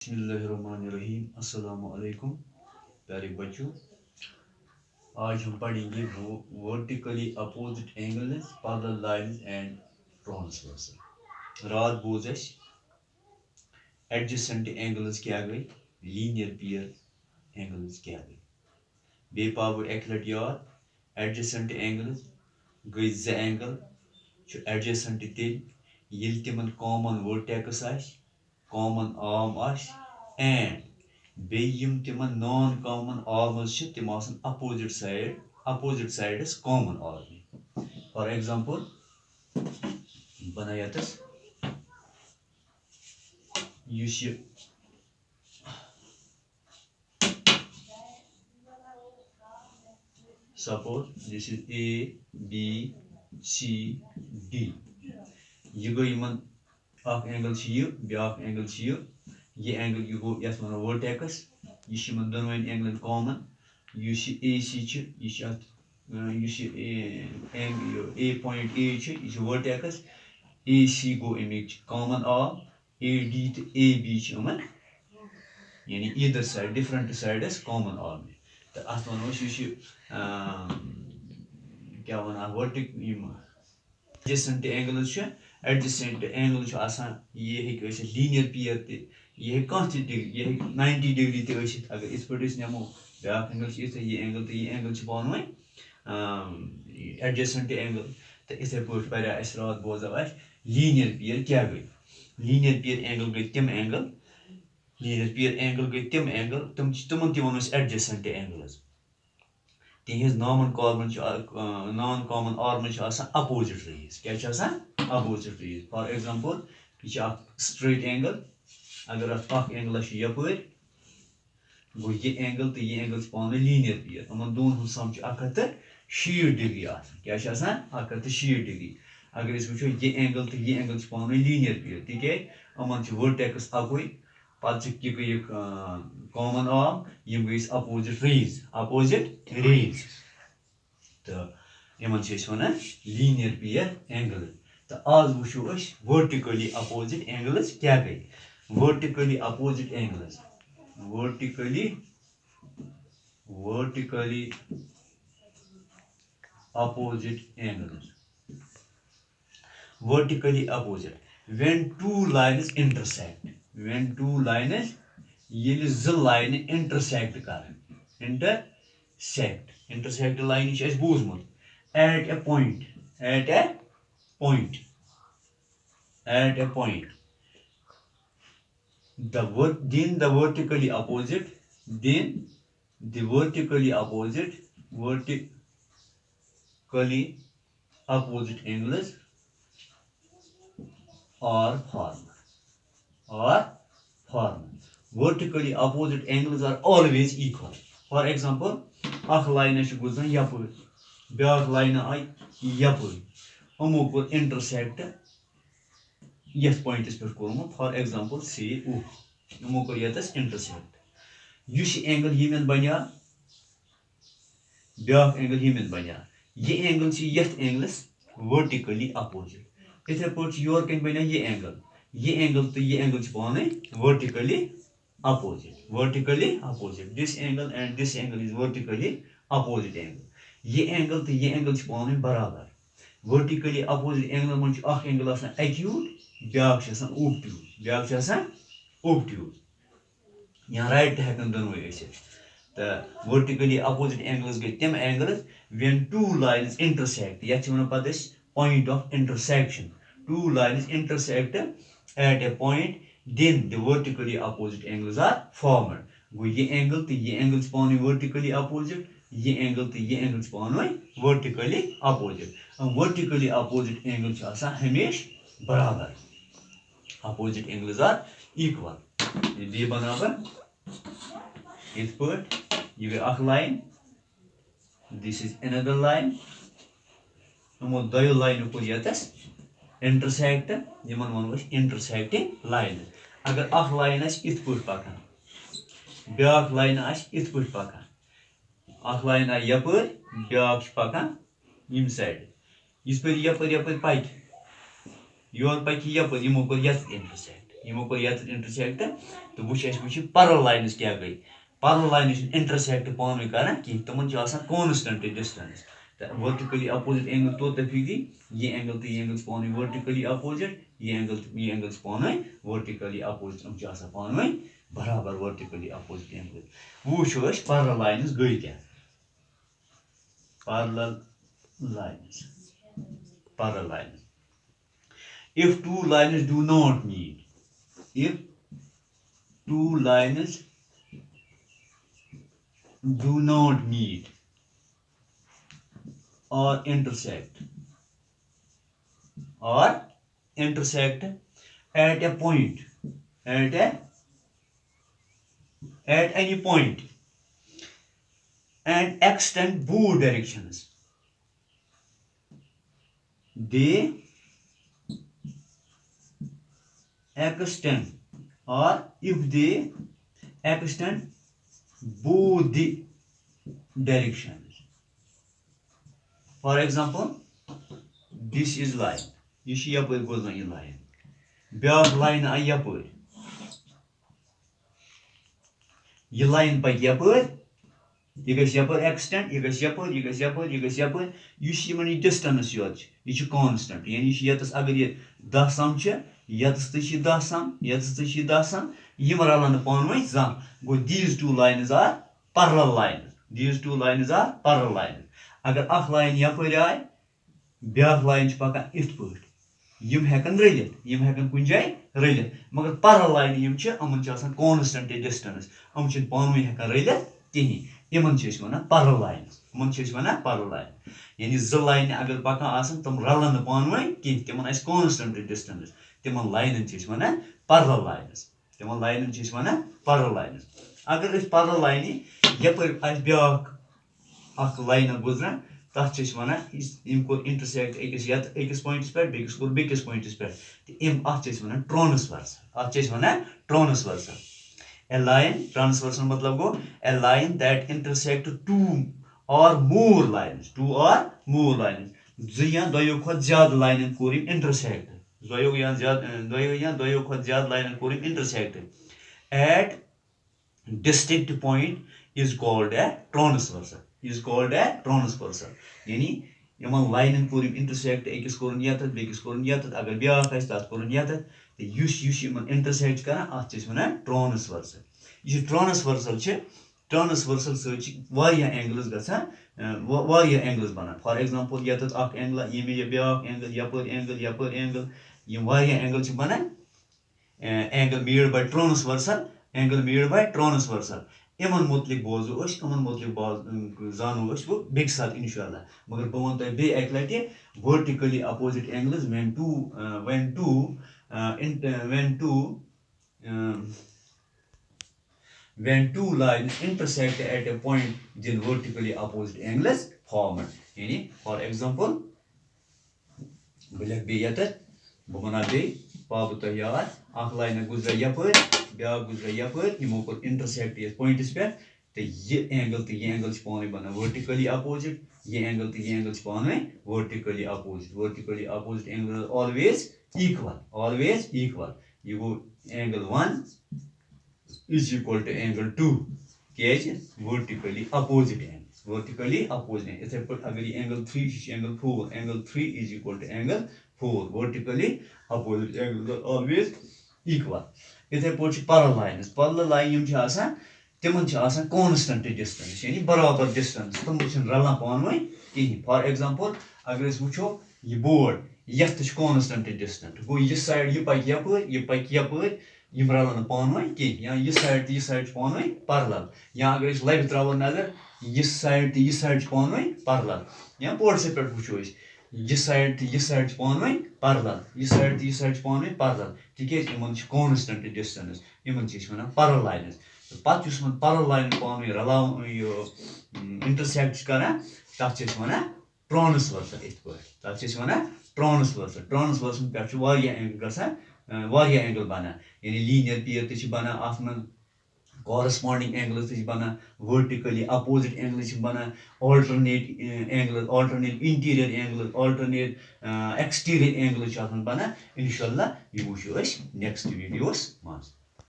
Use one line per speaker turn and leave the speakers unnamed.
बिस्मिल्लाहिर्रहमानिर्रहीम अस्सलाम वालेकुम प्यारे बच्चों। आज हम पढ़ेंगे वो vertically opposite angles parallel lines and transversal. रात बोझ एडजेसेंट एंगल्स क्या गई, लीनियर पेयर एंगल्स क्या गई। बे पाव एक लट याद एडजेसेंट एंगल्स गई ज एंगल एडजेसेंट तेल ये तिमन common vertex common arm and बेयम तिमन नॉन कॉमन आर्म्स तिम opposite sides common arm. For example बनायतस युस ये suppose this is A B C D. ये गो यमन अख एंगल ब्या एंगल ये एंगल ये गो ये वो वर्टेक्स यह दोनों angle common A C A point A vertex A C गो अमिक कॉमन आर्म ए डी तो ए बी यानी either side different sides common arm तो अत वो क्या वन वर्टिक एडजेसेंट एंगल्स एडजेसेंट एंगल ये लीनियर पेयर ये डिग्री ये 90 डिग्री अगर इस पे नमो ब्या एंगल ये एंगल तो ये एंगल पान एडजेसेंट एंगल तो इथे पे रात बोजो लीनियर पेयर क्या गई। लीनियर पेयर एंगल गई तिम एंगल लीनियर पेयर एंगल गई तिम एंगल तिमन वन एडजेसेंट एंगल्स तिहज non common arm opposite rays क्या अपोजिट रेज। फॉर एग्जांपल यह स्ट्रेट एंगल अगर अख एंगल यपर गो ये एंगल तो ये एंगल पान लीनियर पेयर इन दोन सम 160 डिग्री क्या 160 डिग्री। अगर वो ये एंगल तो ये एंगल पान लीनियर पेयर तिक वर्टेक्स अकुई पे गई कॉमन आर्म यम गई अपोजिट रेज तो in one linear pair angle. तो आज वो वर्टिकली अपोजिट एंगल्स क्या गई। Vertically opposite angles vertically opposite angles vertically opposite when two lines yel z line intersect karan intersect line is boozmut at a point at a point at a point then the vertically opposite then the vertically opposite angles are formed. Vertically opposite angles are always equal. For example, ach line guzan yapur, byak line ay yapur. Omo kur intersect yes point is per kormut. For example, C U. Omo kur yatas intersect. Yus angle yemen banya, byak angle yemen banya. ये angle यथ angles vertically opposite इथे पे your कन बना ये angle तो ये angle पाने vertically opposite this angle and this angle is vertically opposite angle ये एंगल तो ये एंगल पाने बराबर वर्टिकली अपोजिट एंगल मन एंगल एक्यूट ब्याक ओब्ट्यूज या राइट हेकन दोनों तो वर्टिकली अपोजिट एंगल्स गई तम angles when two lines intersect यह पे point of intersection two lines intersect at a point then the vertically opposite angles are formed गो ये angle तो ये एंगल्स पान वर्टिकली अपोजिट ये एंगल तो ये एंगल्स पान वर्टिकली अपोजिट एंगल हमेश बराबर अपोजिट एंगल्स आर इक्वल ये बराबर इत पे ये गई अख line this is another line imo doyo line ko yatas intersect yaman wan was intersecting line agar ach line as it put pakan byak line as it put pakan ach line ay yapur byak pakan im side is per yapur pike yor pike yapur imo ko yas intersect यमो कोर यत intersect तो वो parallel lines क्या गई parallel lines intersect पान कर तमन कांस्टेंट डिस्टेंस तो वर्टिकली अपोजिट एंगल तो तफीकी ये एंगल तो ये एंगल पान वर्टिकली अपोजिट ये एंगल पान वर्टिकली अपोजिट पान बराबर वर्टिकली अपोजिट एंगल वो पैरेलल लाइन्स गई क्या parallel lines if two lines do not meet if two lines do not meet or intersect at a point at any point and extend both directions they extend or if they extend both the directions. For example, this is line. You see yapır goes on your line. Beyaz line ay yapır. Ye line by yapır. You guys yapır extend. You guys yapır. You see many distance yok. You constant. Yani you see yatas agar ye 10 sam çe. Yatas da 10 sam. Yim aralarında panvay zam. Go these two lines are parallel lines. Agar ak line yapır ay. Beyaz line pakan it put. Yim hekan raylit. Yim hekan kunjay raylit. Magar parallel line yim çe amın çe asan constant distance. Am çe panvay hekan raylit. Tehi. Yimın çe ismana parallel line. Yani zı line agar pakan asan tam ralanı panvay ki teman as constant distance. Teman line çe ismana parallel lines. Agar is parallel line yapır as byak ak line guzran तथ इम core intersect अकिस points पे बेकिस core बेकिस points पे इम अथ transversal ए line transversal मतलब गो ए line that intersect to और more lines या दोयो खत ज्यादा लाइन कोर इंटरसेक्ट दोयो खत ज्यादा line core intersect at distinct point is called a transversal. Yani yaman line korum intersect ekis korun yatat bekis korun yatat agar byak as tat korun yatat te yus yaman intersect kara at çesmana transversal. Ye transversal search variya angles gasa variya angles bana. For example yatat ak angle yeme byak angle yapır angle yem variya angle çı bana angle made by transversal Eman mutlik bozu oş, eman mutlik zanu oş bu big saat inşallah. Magar bawon tay be ek lati vertically opposite angles when two lines intersect at a point then vertically opposite angles formed. Yani for example bilek be yatat buguna be babu tayyar ak line guzra yapır ब्याक गुजरा यपर यमो कोर intersect ये points पे तो ये angle पाने बना वर्टिकली अपोजिट ये एंगल पाने vertically opposite angle always equal ये गो angle 1 is equal to angle 2 क्या वर्टिकली अपोजिट इथे पर अगर ये angle 3 angle 3 is equal to angle 4 vertically opposite angle always equal इथे पे पैरेलल लाइन तिमन कांस्टेंट डिस्टेंस यानी बराबर डिस्टेंस तम रलान पानवे कहीं फॉर एग्जांपल अगर वो यह बोर्ड यथ कांस्टेंट डिस्टेंस गो यह साइड यह पक यपर रलान पानवे कहीं या यह साइड पानवे पैरेलल या अगर लबि त्रो नजर यह साइड पानवे पैरेलल या बोर्ड पे वो यह साइड पानवे पैरेलल तिकेज इन constant distance in parallel lines पत पैरेलल लाइन पान रलाव इंटरसेक्ट कर तथ ट्रांसवर्सल ट्रांसवर्सल पे एंगल बना यानी लीनियर पेयर तो बना अत corresponding angles is bana vertically opposite angles is bana alternate angles alternate interior angles alternate exterior angles is bana inshallah you wish us next videos mas